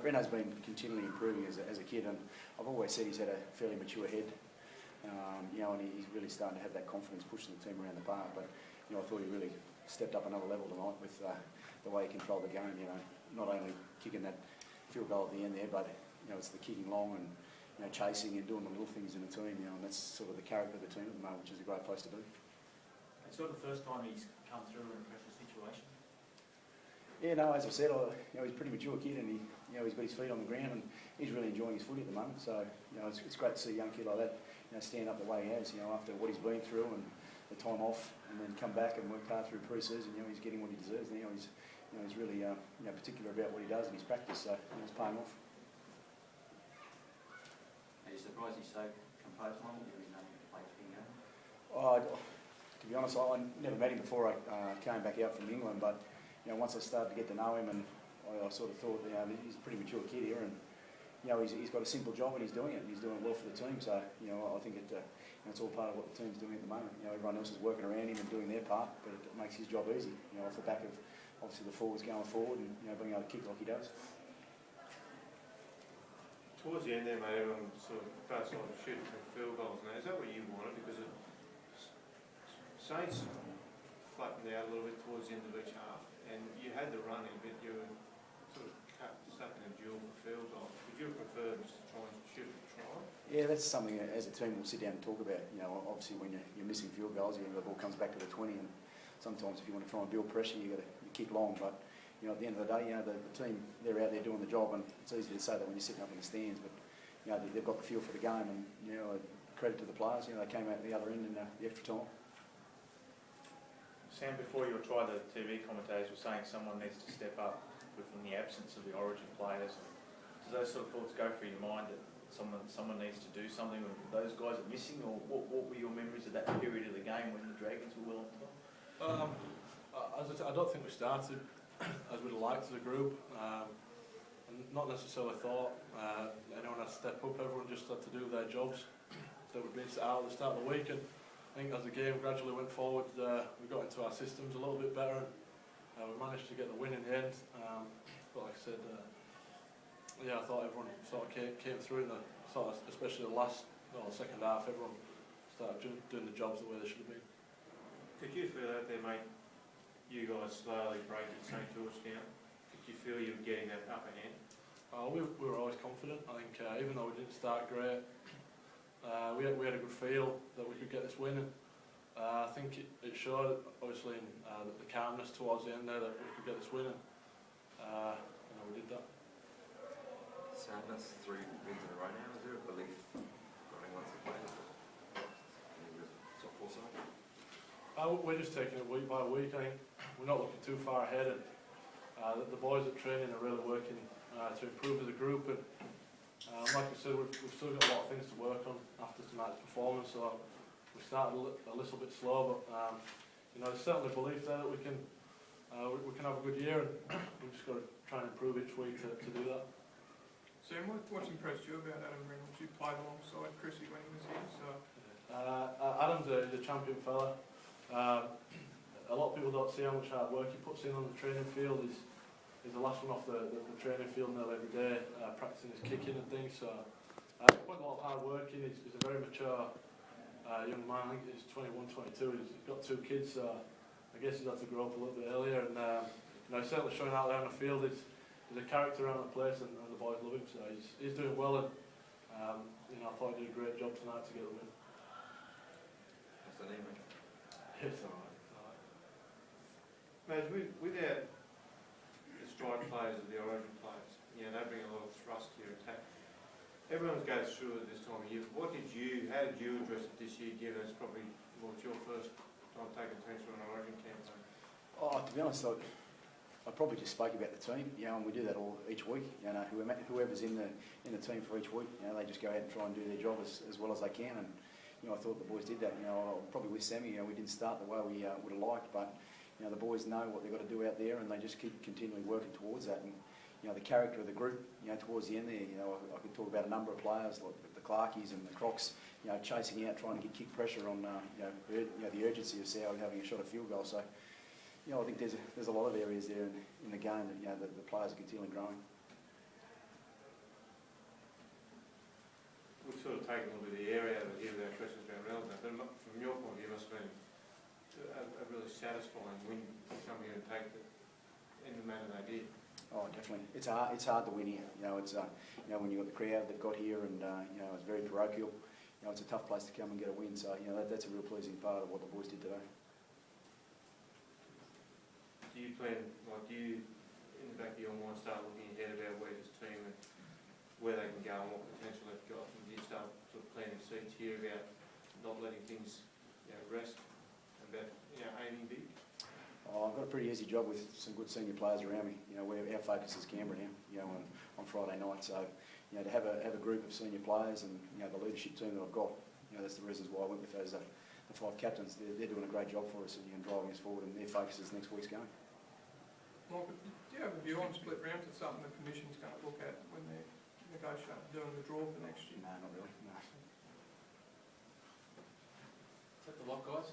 Reno's been continually improving as a kid, and I've always said he's had a fairly mature head. And he's really starting to have that confidence pushing the team around the park. But I thought he really stepped up another level tonight with the way he controlled the game. Not only kicking that field goal at the end there, but it's the kicking long and chasing and doing the little things in the team. And that's sort of the character of the team at the moment, which is a great place to be. It's sort of the first time he's come through in a pressure situation. Yeah, no, as I said, he's a pretty mature kid, and he's got his feet on the ground, and he's really enjoying his footy at the moment. So it's great to see a young kid like that stand up the way he has. After what he's been through and the time off, and then come back and work hard through pre-season. He's getting what he deserves now. He's really particular about what he does in his practice. So it's paying off. Are you surprised he's so composed, Mum? Given he's nothing to play for him? To be honest, I never met him before I came back out from England, but once I started to get to know him, and I sort of thought, he's a pretty mature kid here, and he's got a simple job and he's doing it, and he's doing it well for the team. So I think it's all part of what the team's doing at the moment. Everyone else is working around him and doing their part, but it makes his job easy. Off the back of obviously the forwards going forward and being able to kick like he does. Towards the end there, mate, everyone sort of starts on shooting from field goals now. Is that what you wanted? Because Saints flattened out a little bit towards the end of each half, and you had the running, but you were sort of stuck in a duel for field goals. Would you prefer just to try and shoot a try? Yeah, that's something as a team we'll sit down and talk about. Obviously when you're missing field goals, the ball comes back to the 20, and sometimes if you want to try and build pressure, you kick long. But at the end of the day, the team, they're out there doing the job, and it's easy to say that when you're sitting up in the stands. But they've got the feel for the game, and credit to the players. They came out the other end in the extra time. Sam, before your try, the TV commentators were saying someone needs to step up within the absence of the Origin players. Does those sort of thoughts go through your mind that someone needs to do something when those guys are missing, or what were your memories of that period of the game when the Dragons were well on top? I don't think we started as we'd have liked as a group. And not necessarily thought anyone had to step up. Everyone just had to do their jobs that were being set out at the start of the week. And I think as the game gradually went forward, we got into our systems a little bit better, and we managed to get the win in the end. But like I said, I thought everyone sort of came through in the especially the second half. Everyone started doing the jobs the way they should have been. Could you feel out there, mate, you guys slowly breaking St George down? Could you feel you were getting that upper hand? We were always confident. I think even though we didn't start great, we had a good feel that we could get this win. I think it showed, obviously, in the calmness towards the end there, that we could get this win. We did that. Sadness, 3 wins in a row now. Is there a belief running once the players? Top four side? We're just taking it week by week. I think we're not looking too far ahead, and the boys at training are really working to improve as a group. And like I said, we've still got a lot of things to work on after tonight's performance. So we started a little bit slow, but there's certainly belief there that we can have a good year, and we've just got to try and improve each week to do that. Sam, what's impressed you about Adam Reynolds? You played alongside Chrissy when he was here, so... Adam's a champion fella. A lot of people don't see how much hard work he puts in on the training field. He's the last one off the training field nearly every day, practicing his kicking and things. So he put a lot of hard work in. He's a very mature young man. I think he's 21, 22. He's got 2 kids, so I guess he's had to grow up a little bit earlier. And he's certainly showing out there on the field. He's a character around the place, and the boys love him. So he's doing well, and I thought he did a great job tonight to get the win. What's the name, mate? It's alright. Mate, without the strike players of the Origin players, they bring a lot of thrust to your attack. Everyone goes through it this time of year. How did you address it this year, given it's probably it's your first time taking teams from an Origin campaign? To be honest, I probably just spoke about the team, and we do that each week. Whoever's in the team for each week, they just go out and try and do their job as well as they can. And I thought the boys did that. Probably with Sammy, we didn't start the way we would have liked, but the boys know what they've got to do out there, and they just keep continually working towards that. And the character of the group, towards the end there, I could talk about a number of players like the Clarkies and the Crocs, chasing out, trying to get kick pressure on, the urgency of Sow having a shot at field goal. So, I think there's a lot of areas there in the game that the players are continually growing. sort of taken a little bit of the air out of it here with our questions about relevant, but from your point of view, it must have been a really satisfying win to come here and take it in the manner they did. Oh, definitely. It's hard to win here. You know, it's when you've got the crowd that got here, and it's very parochial. You know, it's a tough place to come and get a win. So that's a real pleasing part of what the boys did today. Do you plan, in the back of your mind, start looking ahead about where this team and where they can go and what potential they've got? And do you start sort of planting seeds here about not letting things rest, about aiming big? Oh, I've got a pretty easy job with some good senior players around me. You know, our focus is Canberra now. On Friday night. So to have a group of senior players and the leadership team that I've got, that's the reasons why I went with those the 5 captains. They're doing a great job for us and driving us forward. And their focus is next week's game. Michael, do you have a view on split rounds? It's something the Commission's going to look at when they're negotiating, doing the draw for next year? No, not really. No. Is that the lot, guys?